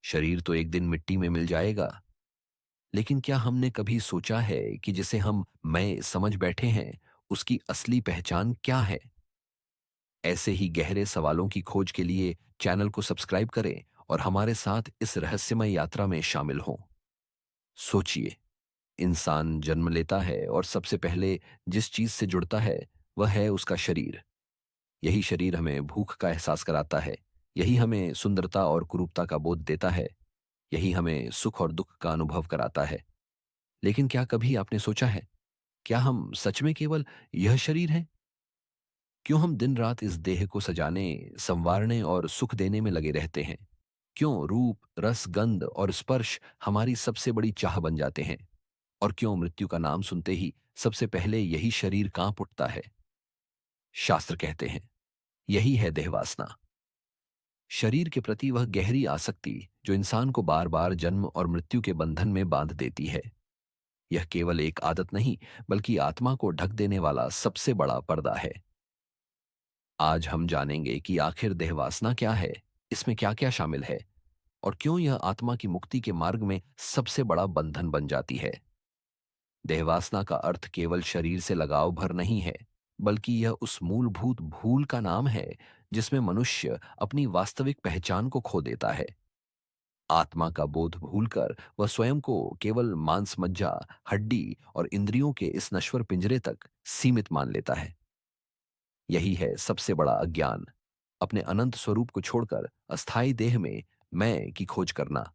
शरीर तो एक दिन मिट्टी में मिल जाएगा, लेकिन क्या हमने कभी सोचा है कि जिसे हम मैं समझ बैठे हैं, उसकी असली पहचान क्या है? ऐसे ही गहरे सवालों की खोज के लिए चैनल को सब्सक्राइब करें और हमारे साथ इस रहस्यमय यात्रा में शामिल हों। सोचिए, इंसान जन्म लेता है और सबसे पहले जिस चीज से जुड़ता है, वह है उसका शरीर। यही शरीर हमें भूख का एहसास कराता है, यही हमें सुंदरता और कुरूपता का बोध देता है, यही हमें सुख और दुख का अनुभव कराता है। लेकिन क्या कभी आपने सोचा है, क्या हम सच में केवल यह शरीर हैं? क्यों हम दिन रात इस देह को सजाने, संवारने और सुख देने में लगे रहते हैं? क्यों रूप, रस, गंध और स्पर्श हमारी सबसे बड़ी चाह बन जाते हैं? और क्यों मृत्यु का नाम सुनते ही सबसे पहले यही शरीर कांप उठता है? शास्त्र कहते हैं, यही है देहवासना। शरीर के प्रति वह गहरी आसक्ति जो इंसान को बार बार जन्म और मृत्यु के बंधन में बांध देती है। यह केवल एक आदत नहीं, बल्कि आत्मा को ढक देने वाला सबसे बड़ा पर्दा है। आज हम जानेंगे कि आखिर देहवासना क्या है, इसमें क्या क्या शामिल है, और क्यों यह आत्मा की मुक्ति के मार्ग में सबसे बड़ा बंधन बन जाती है। देहवासना का अर्थ केवल शरीर से लगाव भर नहीं है, बल्कि यह उस मूलभूत भूल का नाम है जिसमें मनुष्य अपनी वास्तविक पहचान को खो देता है। आत्मा का बोध भूलकर वह स्वयं को केवल मांस मज्जा, हड्डी और इंद्रियों के इस नश्वर पिंजरे तक सीमित मान लेता है। यही है सबसे बड़ा अज्ञान, अपने अनंत स्वरूप को छोड़कर अस्थाई देह में मैं की खोज करना।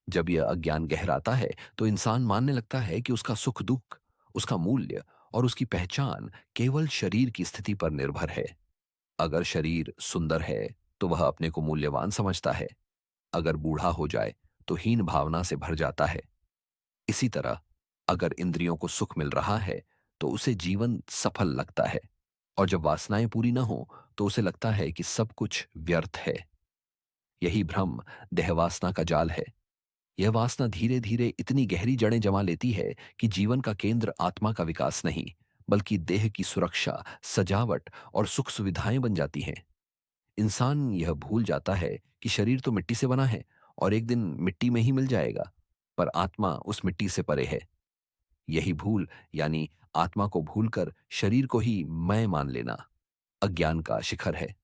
जब यह अज्ञान गहराता है, तो इंसान मानने लगता है कि उसका सुख दुख, उसका मूल्य और उसकी पहचान केवल शरीर की स्थिति पर निर्भर है। अगर शरीर सुंदर है, तो वह अपने को मूल्यवान समझता है। अगर बूढ़ा हो जाए, तो हीन भावना से भर जाता है। इसी तरह, अगर इंद्रियों को सुख मिल रहा है, तो उसे जीवन सफल लगता है, और जब वासनाएं पूरी न हो, तो उसे लगता है कि सब कुछ व्यर्थ है। यही भ्रम देहवासना का जाल है। यह वासना धीरे धीरे इतनी गहरी जड़ें जमा लेती है कि जीवन का केंद्र आत्मा का विकास नहीं, बल्कि देह की सुरक्षा, सजावट और सुख सुविधाएं बन जाती हैं। इंसान यह भूल जाता है कि शरीर तो मिट्टी से बना है और एक दिन मिट्टी में ही मिल जाएगा, पर आत्मा उस मिट्टी से परे है। यही भूल, यानी आत्मा को भूलकर शरीर को ही मैं मान लेना, अज्ञान का शिखर है।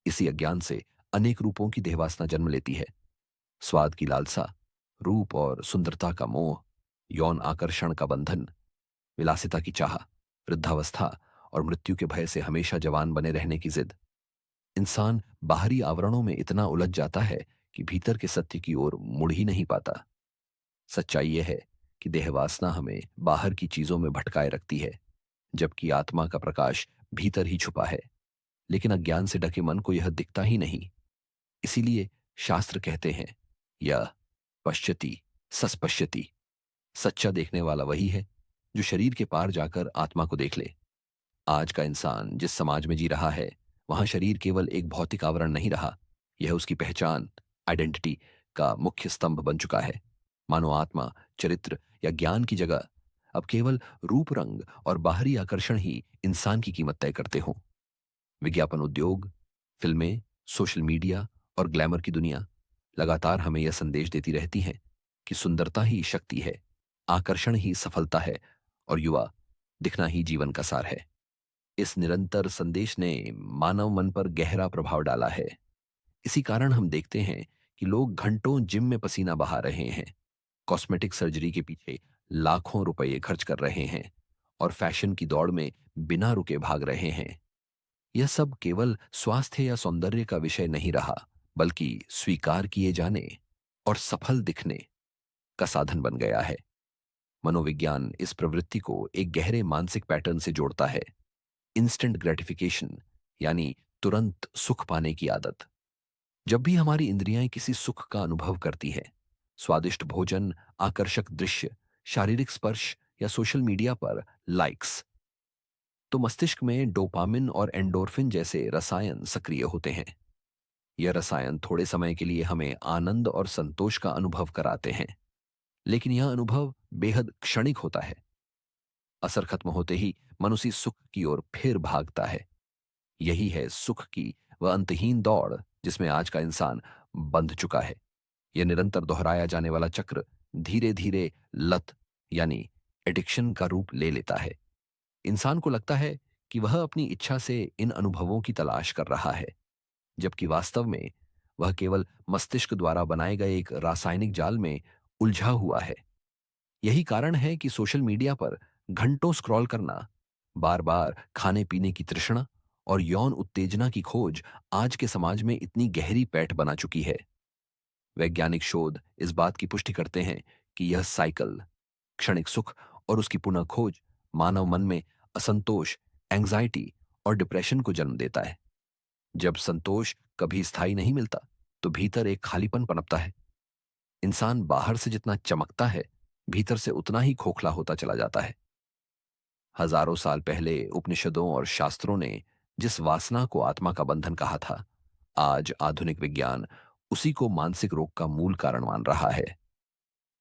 इसी अज्ञान से अनेक रूपों की देहवासना जन्म लेती है। स्वाद की लालसा, रूप और सुंदरता का मोह, यौन आकर्षण का बंधन, विलासिता की चाह, वृद्धावस्था और मृत्यु के भय से हमेशा जवान बने रहने की जिद। इंसान बाहरी आवरणों में इतना उलझ जाता है कि भीतर के सत्य की ओर मुड़ ही नहीं पाता। सच्चाई यह है कि देहवासना हमें बाहर की चीजों में भटकाए रखती है, जबकि आत्मा का प्रकाश भीतर ही छुपा है। लेकिन अज्ञान से ढके मन को यह दिखता ही नहीं। इसीलिए शास्त्र कहते हैं, यह पश्यति सस्पश्यति। सच्चा देखने वाला वही है जो शरीर के पार जाकर आत्मा को देख ले। आज का इंसान जिस समाज में जी रहा है, वहां शरीर केवल एक भौतिक आवरण नहीं रहा, यह उसकी पहचान, आइडेंटिटी का मुख्य स्तंभ बन चुका है। मानो आत्मा, चरित्र या ज्ञान की जगह अब केवल रूप रंग और बाहरी आकर्षण ही इंसान की कीमत तय करते हों। विज्ञापन उद्योग, फिल्में, सोशल मीडिया और ग्लैमर की दुनिया लगातार हमें यह संदेश देती रहती हैं कि सुंदरता ही शक्ति है, आकर्षण ही सफलता है और युवा दिखना ही जीवन का सार है। इस निरंतर संदेश ने मानव मन पर गहरा प्रभाव डाला है। इसी कारण हम देखते हैं कि लोग घंटों जिम में पसीना बहा रहे हैं, कॉस्मेटिक सर्जरी के पीछे लाखों रुपए खर्च कर रहे हैं और फैशन की दौड़ में बिना रुके भाग रहे हैं। यह सब केवल स्वास्थ्य या सौंदर्य का विषय नहीं रहा, बल्कि स्वीकार किए जाने और सफल दिखने का साधन बन गया है। मनोविज्ञान इस प्रवृत्ति को एक गहरे मानसिक पैटर्न से जोड़ता है। इंस्टेंट ग्रेटिफिकेशन, यानी तुरंत सुख पाने की आदत। जब भी हमारी इंद्रियां किसी सुख का अनुभव करती हैं, स्वादिष्ट भोजन, आकर्षक दृश्य, शारीरिक स्पर्श या सोशल मीडिया पर लाइक्स, तो मस्तिष्क में डोपामिन और एंडोर्फिन जैसे रसायन सक्रिय होते हैं। यह रसायन थोड़े समय के लिए हमें आनंद और संतोष का अनुभव कराते हैं, लेकिन यह अनुभव बेहद क्षणिक होता है। असर खत्म होते ही मन उसी सुख की ओर फिर भागता है। यही है सुख की वह अंतहीन दौड़ जिसमें आज का इंसान बंध चुका है। यह निरंतर दोहराया जाने वाला चक्र धीरे धीरे लत यानी एडिक्शन का रूप ले लेता है। इंसान को लगता है कि वह अपनी इच्छा से इन अनुभवों की तलाश कर रहा है, जबकि वास्तव में वह केवल मस्तिष्क द्वारा बनाए गए एक रासायनिक जाल में उलझा हुआ है। यही कारण है कि सोशल मीडिया पर घंटों स्क्रॉल करना, बार बार खाने पीने की तृष्णा और यौन उत्तेजना की खोज आज के समाज में इतनी गहरी पैठ बना चुकी है। वैज्ञानिक शोध इस बात की पुष्टि करते हैं कि यह साइकिल, क्षणिक सुख और उसकी पुनः खोज, मानव मन में असंतोष, एंग्जाइटी और डिप्रेशन को जन्म देता है। जब संतोष कभी स्थायी नहीं मिलता, तो भीतर एक खालीपन पनपता है। इंसान बाहर से जितना चमकता है, भीतर से उतना ही खोखला होता चला जाता है। हजारों साल पहले उपनिषदों और शास्त्रों ने जिस वासना को आत्मा का बंधन कहा था, आज आधुनिक विज्ञान उसी को मानसिक रोग का मूल कारण मान रहा है।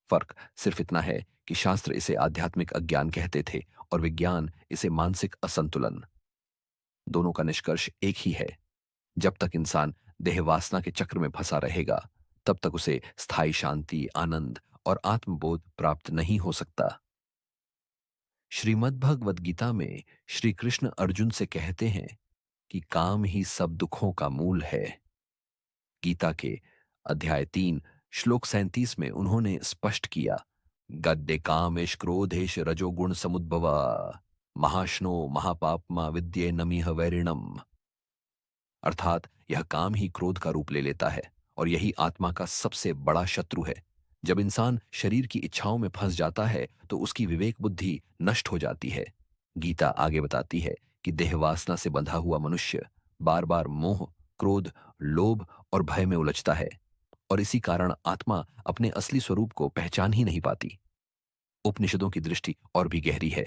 फर्क सिर्फ इतना है कि शास्त्र इसे आध्यात्मिक अज्ञान कहते थे और विज्ञान इसे मानसिक असंतुलन। दोनों का निष्कर्ष एक ही है। जब तक इंसान देह वासना के चक्र में फंसा रहेगा, तब तक उसे स्थायी शांति, आनंद और आत्मबोध प्राप्त नहीं हो सकता। श्रीमद् भगवद गीता में श्री कृष्ण अर्जुन से कहते हैं कि काम ही सब दुखों का मूल है। गीता के अध्याय 3 श्लोक 37 में उन्होंने स्पष्ट किया, गद्य कामेश क्रोधेश रजोगुण समुद्भवा महाश्नो महापापमा विद्ये नमिह वैरिणम। अर्थात यह काम ही क्रोध का रूप ले लेता है और यही आत्मा का सबसे बड़ा शत्रु है। जब इंसान शरीर की इच्छाओं में फंस जाता है, तो उसकी विवेक बुद्धि नष्ट हो जाती है। गीता आगे बताती है कि देह वासना से बंधा हुआ मनुष्य बार बार मोह, क्रोध, लोभ और भय में उलझता है और इसी कारण आत्मा अपने असली स्वरूप को पहचान ही नहीं पाती। उपनिषदों की दृष्टि और भी गहरी है।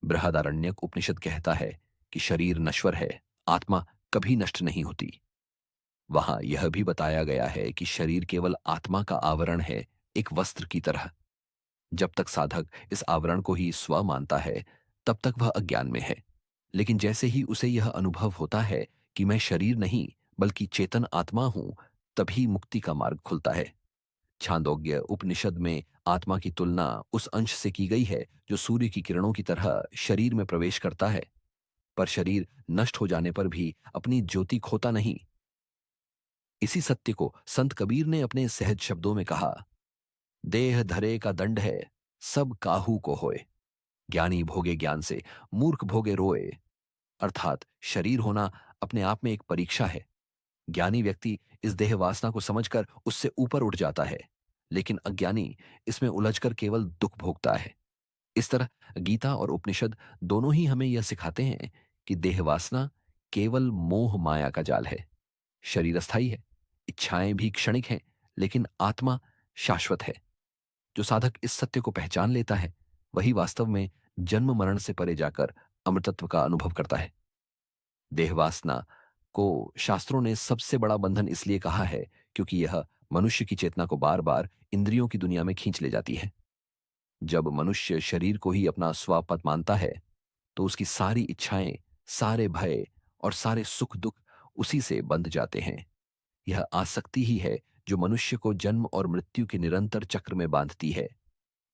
बृहदारण्यक उपनिषद कहता है कि शरीर नश्वर है, आत्मा कभी नष्ट नहीं होती। वहां यह भी बताया गया है कि शरीर केवल आत्मा का आवरण है, एक वस्त्र की तरह। जब तक साधक इस आवरण को ही स्व मानता है, तब तक वह अज्ञान में है। लेकिन जैसे ही उसे यह अनुभव होता है कि मैं शरीर नहीं बल्कि चेतन आत्मा हूं, तभी मुक्ति का मार्ग खुलता है। छांदोग्य उपनिषद में आत्मा की तुलना उस अंश से की गई है जो सूर्य की किरणों की तरह शरीर में प्रवेश करता है, पर शरीर नष्ट हो जाने पर भी अपनी ज्योति खोता नहीं। इसी सत्य को संत कबीर ने अपने सहज शब्दों में कहा, देह धरे का दंड है, सब काहू को होए। ज्ञानी भोगे ज्ञान से, मूर्ख भोगे रोए। अर्थात शरीर होना अपने आप में एक परीक्षा है। ज्ञानी व्यक्ति इस देह वासना को समझकर उससे ऊपर उठ जाता है, लेकिन अज्ञानी इसमें उलझकर केवल दुख भोगता है। इस तरह गीता और उपनिषद दोनों ही हमें यह सिखाते हैं कि देह वासना केवल मोह माया का जाल है। शरीर अस्थाई है, इच्छाएं भी क्षणिक हैं, लेकिन आत्मा शाश्वत है। जो साधक इस सत्य को पहचान लेता है, वही वास्तव में जन्म मरण से परे जाकर अमृतत्व का अनुभव करता है। देहवासना को शास्त्रों ने सबसे बड़ा बंधन इसलिए कहा है क्योंकि यह मनुष्य की चेतना को बार बार इंद्रियों की दुनिया में खींच ले जाती है। जब मनुष्य शरीर को ही अपना स्वापद मानता है, तो उसकी सारी इच्छाएं, सारे भय और सारे सुख दुख उसी से बंध जाते हैं। यह आसक्ति ही है जो मनुष्य को जन्म और मृत्यु के निरंतर चक्र में बांधती है,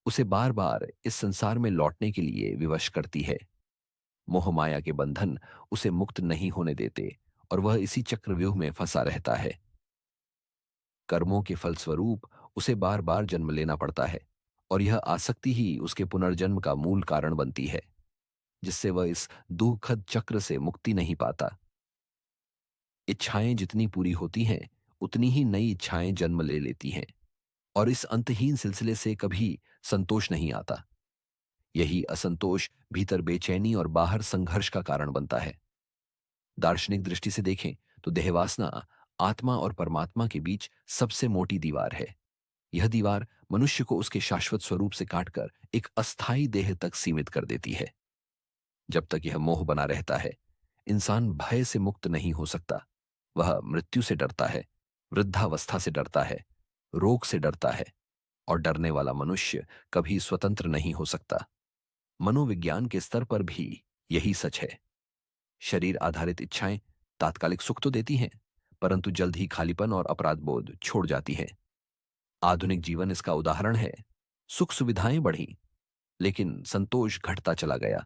उसे बार बार इस संसार में लौटने के लिए विवश करती है। मोह माया के बंधन उसे मुक्त नहीं होने देते और वह इसी चक्रव्यूह में फंसा रहता है। कर्मों के फलस्वरूप उसे बार बार जन्म लेना पड़ता है और यह आसक्ति ही उसके पुनर्जन्म का मूल कारण बनती है, जिससे वह इस दुखद चक्र से मुक्ति नहीं पाता। इच्छाएं जितनी पूरी होती हैं, उतनी ही नई इच्छाएं जन्म ले लेती हैं और इस अंतहीन सिलसिले से कभी संतोष नहीं आता। यही असंतोष भीतर बेचैनी और बाहर संघर्ष का कारण बनता है। दार्शनिक दृष्टि से देखें तो देहवासना आत्मा और परमात्मा के बीच सबसे मोटी दीवार है। यह दीवार मनुष्य को उसके शाश्वत स्वरूप से काटकर एक अस्थायी देह तक सीमित कर देती है। जब तक यह मोह बना रहता है, इंसान भय से मुक्त नहीं हो सकता। वह मृत्यु से डरता है, वृद्धावस्था से डरता है, रोग से डरता है और डरने वाला मनुष्य कभी स्वतंत्र नहीं हो सकता। मनोविज्ञान के स्तर पर भी यही सच है। शरीर आधारित इच्छाएं तात्कालिक सुख तो देती हैं, परंतु जल्द ही खालीपन और अपराध बोध छोड़ जाती हैं। आधुनिक जीवन इसका उदाहरण है। सुख सुविधाएं बढ़ी, लेकिन संतोष घटता चला गया।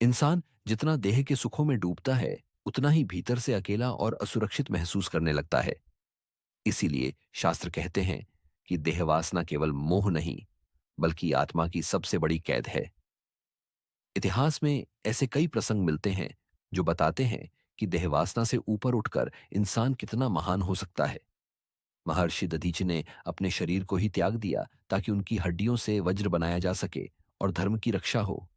इंसान जितना देह के सुखों में डूबता है, उतना ही भीतर से अकेला और असुरक्षित महसूस करने लगता है। इसीलिए शास्त्र कहते हैं कि देहवासना केवल मोह नहीं, बल्कि आत्मा की सबसे बड़ी कैद है। इतिहास में ऐसे कई प्रसंग मिलते हैं जो बताते हैं कि देहवासना से ऊपर उठकर इंसान कितना महान हो सकता है। महर्षि दधीचि ने अपने शरीर को ही त्याग दिया ताकि उनकी हड्डियों से वज्र बनाया जा सके और धर्म की रक्षा हो।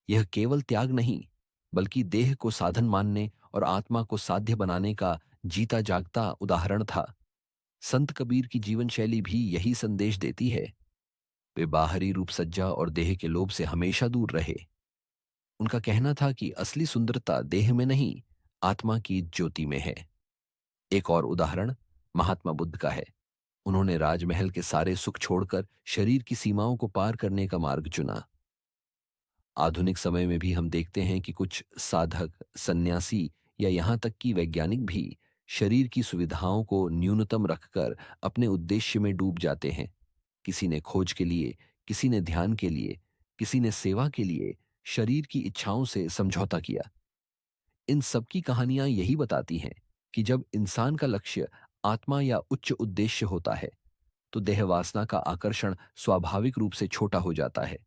यह केवल त्याग नहीं, बल्कि देह को साधन मानने और आत्मा को साध्य बनाने का जीता जागता उदाहरण था। संत कबीर की जीवन शैली भी यही संदेश देती है। वे बाहरी रूप सज्जा और देह के लोभ से हमेशा दूर रहे। उनका कहना था कि असली सुंदरता देह में नहीं, आत्मा की ज्योति में है। एक और उदाहरण महात्मा बुद्ध का है। उन्होंने राजमहल के सारे सुख छोड़कर शरीर की सीमाओं को पार करने का मार्ग चुना। आधुनिक समय में भी हम देखते हैं कि कुछ साधक, सन्यासी या यहाँ तक कि वैज्ञानिक भी शरीर की सुविधाओं को न्यूनतम रखकर अपने उद्देश्य में डूब जाते हैं। किसी ने खोज के लिए, किसी ने ध्यान के लिए, किसी ने सेवा के लिए शरीर की इच्छाओं से समझौता किया। इन सब की कहानियां यही बताती हैं कि जब इंसान का लक्ष्य आत्मा या उच्च उद्देश्य होता है, तो देहवासना का आकर्षण स्वाभाविक रूप से छोटा हो जाता है।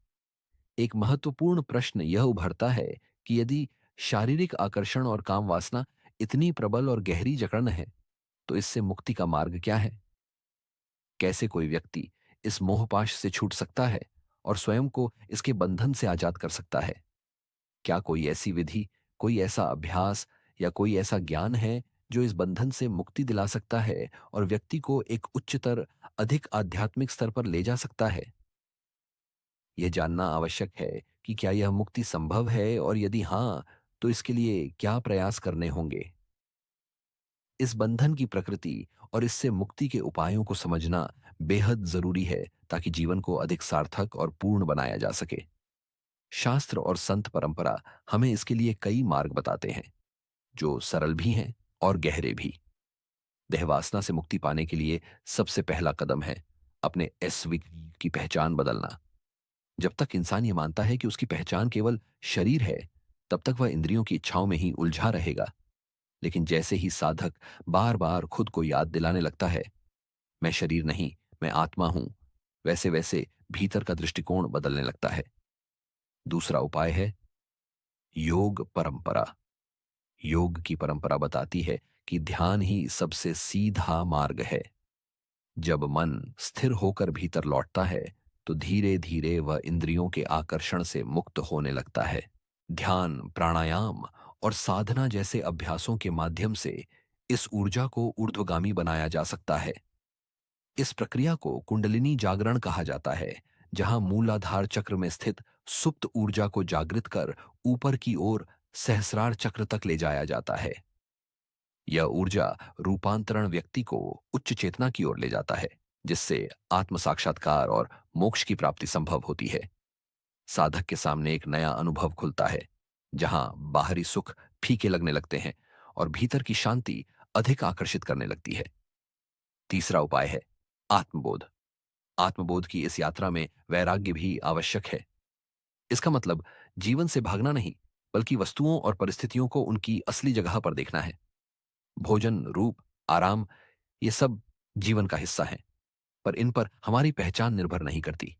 एक महत्वपूर्ण प्रश्न यह उभरता है कि यदि शारीरिक आकर्षण और काम वासना इतनी प्रबल और गहरी जकड़न है, तो इससे मुक्ति का मार्ग क्या है? कैसे कोई व्यक्ति इस मोहपाश से छूट सकता है और स्वयं को इसके बंधन से आजाद कर सकता है? क्या कोई ऐसी विधि, कोई ऐसा अभ्यास या कोई ऐसा ज्ञान है जो इस बंधन से मुक्ति दिला सकता है और व्यक्ति को एक उच्चतर, अधिक आध्यात्मिक स्तर पर ले जा सकता है? यह जानना आवश्यक है कि क्या यह मुक्ति संभव है, और यदि हाँ, तो इसके लिए क्या प्रयास करने होंगे। इस बंधन की प्रकृति और इससे मुक्ति के उपायों को समझना बेहद जरूरी है, ताकि जीवन को अधिक सार्थक और पूर्ण बनाया जा सके। शास्त्र और संत परंपरा हमें इसके लिए कई मार्ग बताते हैं, जो सरल भी हैं और गहरे भी। देहवासना से मुक्ति पाने के लिए सबसे पहला कदम है अपने एसवी की पहचान बदलना। जब तक इंसान ये मानता है कि उसकी पहचान केवल शरीर है, तब तक वह इंद्रियों की इच्छाओं में ही उलझा रहेगा। लेकिन जैसे ही साधक बार बार खुद को याद दिलाने लगता है, मैं शरीर नहीं, मैं आत्मा हूं, वैसे वैसे भीतर का दृष्टिकोण बदलने लगता है। दूसरा उपाय है योग परंपरा। योग की परंपरा बताती है कि ध्यान ही सबसे सीधा मार्ग है। जब मन स्थिर होकर भीतर लौटता है, तो धीरे धीरे वह इंद्रियों के आकर्षण से मुक्त होने लगता है। ध्यान, प्राणायाम और साधना जैसे अभ्यासों के माध्यम से इस ऊर्जा को ऊर्ध्वगामी बनाया जा सकता है। इस प्रक्रिया को कुंडलिनी जागरण कहा जाता है, जहां मूलाधार चक्र में स्थित सुप्त ऊर्जा को जागृत कर ऊपर की ओर सहस्रार चक्र तक ले जाया जाता है। यह ऊर्जा रूपांतरण व्यक्ति को उच्च चेतना की ओर ले जाता है, जिससे आत्म साक्षात्कार और मोक्ष की प्राप्ति संभव होती है। साधक के सामने एक नया अनुभव खुलता है, जहां बाहरी सुख फीके लगने लगते हैं और भीतर की शांति अधिक आकर्षित करने लगती है। तीसरा उपाय है आत्मबोध। आत्मबोध की इस यात्रा में वैराग्य भी आवश्यक है। इसका मतलब जीवन से भागना नहीं, बल्कि वस्तुओं और परिस्थितियों को उनकी असली जगह पर देखना है। भोजन, रूप, आराम, ये सब जीवन का हिस्सा है, पर इन पर हमारी पहचान निर्भर नहीं करती।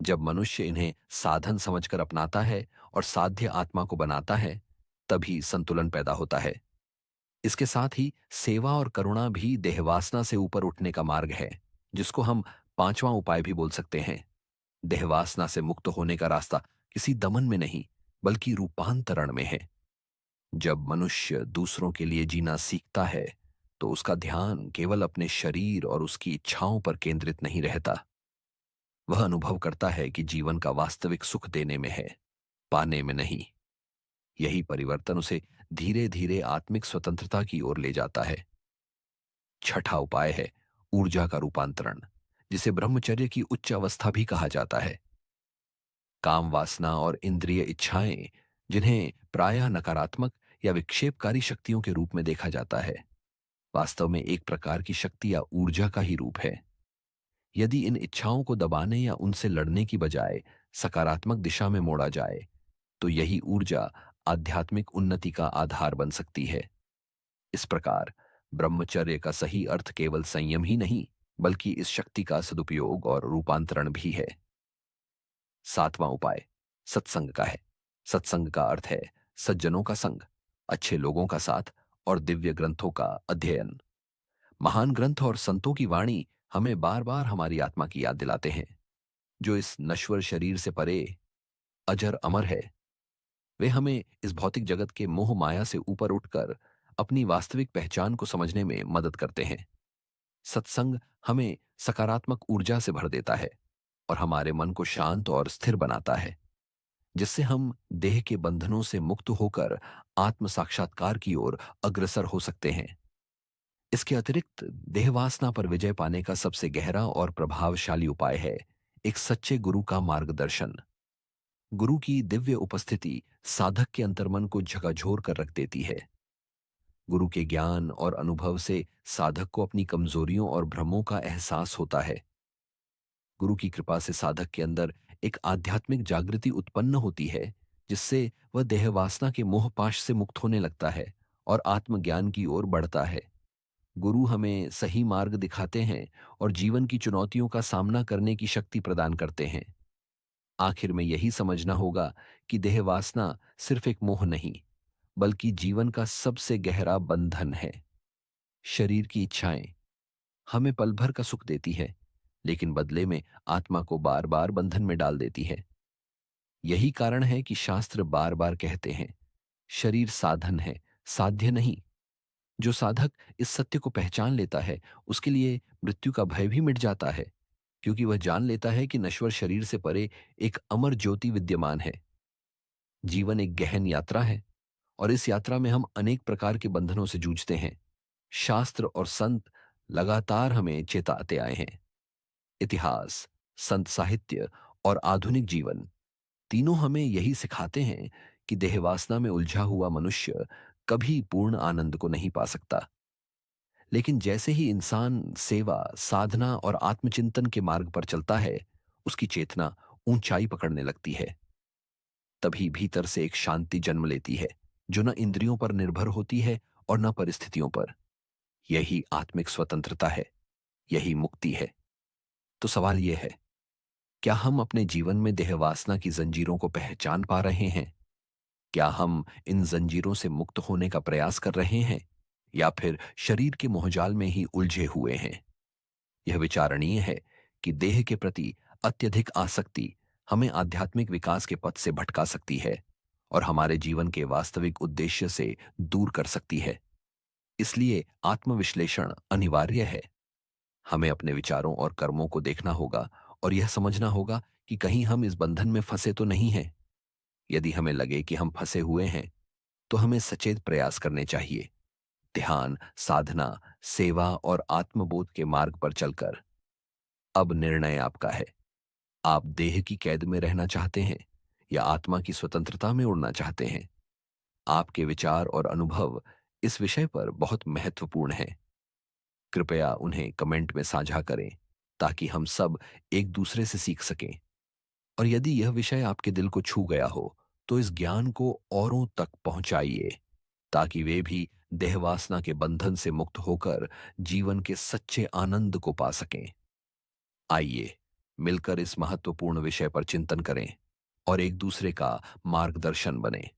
जब मनुष्य इन्हें साधन समझकर अपनाता है और साध्य आत्मा को बनाता है, तभी संतुलन पैदा होता है। इसके साथ ही सेवा और करुणा भी देहवासना से ऊपर उठने का मार्ग है, जिसको हम पांचवां उपाय भी बोल सकते हैं। देहवासना से मुक्त होने का रास्ता किसी दमन में नहीं, बल्कि रूपांतरण में है। जब मनुष्य दूसरों के लिए जीना सीखता है, तो उसका ध्यान केवल अपने शरीर और उसकी इच्छाओं पर केंद्रित नहीं रहता। वह अनुभव करता है कि जीवन का वास्तविक सुख देने में है, पाने में नहीं। यही परिवर्तन उसे धीरे धीरे आत्मिक स्वतंत्रता की ओर ले जाता है। छठा उपाय है ऊर्जा का रूपांतरण, जिसे ब्रह्मचर्य की उच्च अवस्था भी कहा जाता है। काम वासना और इंद्रिय इच्छाएं, जिन्हें प्रायः नकारात्मक या विक्षेपकारी शक्तियों के रूप में देखा जाता है, वास्तव में एक प्रकार की शक्ति या ऊर्जा का ही रूप है। यदि इन इच्छाओं को दबाने या उनसे लड़ने की बजाय सकारात्मक दिशा में मोड़ा जाए, तो यही ऊर्जा आध्यात्मिक उन्नति का आधार बन सकती है। इस प्रकार ब्रह्मचर्य का सही अर्थ केवल संयम ही नहीं, बल्कि इस शक्ति का सदुपयोग और रूपांतरण भी है। सातवां उपाय सत्संग का है। सत्संग का अर्थ है सज्जनों का संग, अच्छे लोगों का साथ और दिव्य ग्रंथों का अध्ययन। महान ग्रंथ और संतों की वाणी हमें बार बार हमारी आत्मा की याद दिलाते हैं, जो इस नश्वर शरीर से परे अजर अमर है। वे हमें इस भौतिक जगत के मोह माया से ऊपर उठकर अपनी वास्तविक पहचान को समझने में मदद करते हैं। सत्संग हमें सकारात्मक ऊर्जा से भर देता है और हमारे मन को शांत और स्थिर बनाता है, जिससे हम देह के बंधनों से मुक्त होकर आत्म साक्षात्कार की ओर अग्रसर हो सकते हैं। इसके अतिरिक्त देहवासना पर विजय पाने का सबसे गहरा और प्रभावशाली उपाय है एक सच्चे गुरु का मार्गदर्शन। गुरु की दिव्य उपस्थिति साधक के अंतर्मन को झकझोर कर रख देती है। गुरु के ज्ञान और अनुभव से साधक को अपनी कमजोरियों और भ्रमों का एहसास होता है। गुरु की कृपा से साधक के अंदर एक आध्यात्मिक जागृति उत्पन्न होती है, जिससे वह देहवासना के मोहपाश से मुक्त होने लगता है और आत्मज्ञान की ओर बढ़ता है। गुरु हमें सही मार्ग दिखाते हैं और जीवन की चुनौतियों का सामना करने की शक्ति प्रदान करते हैं। आखिर में यही समझना होगा कि देहवासना सिर्फ एक मोह नहीं, बल्कि जीवन का सबसे गहरा बंधन है। शरीर की इच्छाएं हमें पल भर का सुख देती है, लेकिन बदले में आत्मा को बार बार बंधन में डाल देती है। यही कारण है कि शास्त्र बार बार कहते हैं, शरीर साधन है, साध्य नहीं। जो साधक इस सत्य को पहचान लेता है, उसके लिए मृत्यु का भय भी मिट जाता है, क्योंकि वह जान लेता है कि नश्वर शरीर से परे एक अमर ज्योति विद्यमान है। जीवन एक गहन यात्रा है और इस यात्रा में हम अनेक प्रकार के बंधनों से जूझते हैं। शास्त्र और संत लगातार हमें चेताते आए हैं। इतिहास, संत साहित्य और आधुनिक जीवन तीनों हमें यही सिखाते हैं कि देहवासना में उलझा हुआ मनुष्य कभी पूर्ण आनंद को नहीं पा सकता। लेकिन जैसे ही इंसान सेवा, साधना और आत्मचिंतन के मार्ग पर चलता है, उसकी चेतना ऊंचाई पकड़ने लगती है। तभी भीतर से एक शांति जन्म लेती है, जो न इंद्रियों पर निर्भर होती है और न परिस्थितियों पर। यही आत्मिक स्वतंत्रता है, यही मुक्ति है। तो सवाल यह है, क्या हम अपने जीवन में देहवासना की जंजीरों को पहचान पा रहे हैं? क्या हम इन जंजीरों से मुक्त होने का प्रयास कर रहे हैं, या फिर शरीर के मोहजाल में ही उलझे हुए हैं? यह विचारणीय है कि देह के प्रति अत्यधिक आसक्ति हमें आध्यात्मिक विकास के पथ से भटका सकती है और हमारे जीवन के वास्तविक उद्देश्य से दूर कर सकती है। इसलिए आत्मविश्लेषण अनिवार्य है। हमें अपने विचारों और कर्मों को देखना होगा और यह समझना होगा कि कहीं हम इस बंधन में फंसे तो नहीं हैं। यदि हमें लगे कि हम फंसे हुए हैं, तो हमें सचेत प्रयास करने चाहिए। ध्यान, साधना, सेवा और आत्मबोध के मार्ग पर चलकर। अब निर्णय आपका है। आप देह की कैद में रहना चाहते हैं या आत्मा की स्वतंत्रता में उड़ना चाहते हैं? आपके विचार और अनुभव इस विषय पर बहुत महत्वपूर्ण हैं। कृपया उन्हें कमेंट में साझा करें, ताकि हम सब एक दूसरे से सीख सकें। और यदि यह विषय आपके दिल को छू गया हो, तो इस ज्ञान को औरों तक पहुंचाइए, ताकि वे भी देहवासना के बंधन से मुक्त होकर जीवन के सच्चे आनंद को पा सकें। आइए मिलकर इस महत्वपूर्ण विषय पर चिंतन करें और एक दूसरे का मार्गदर्शन बने।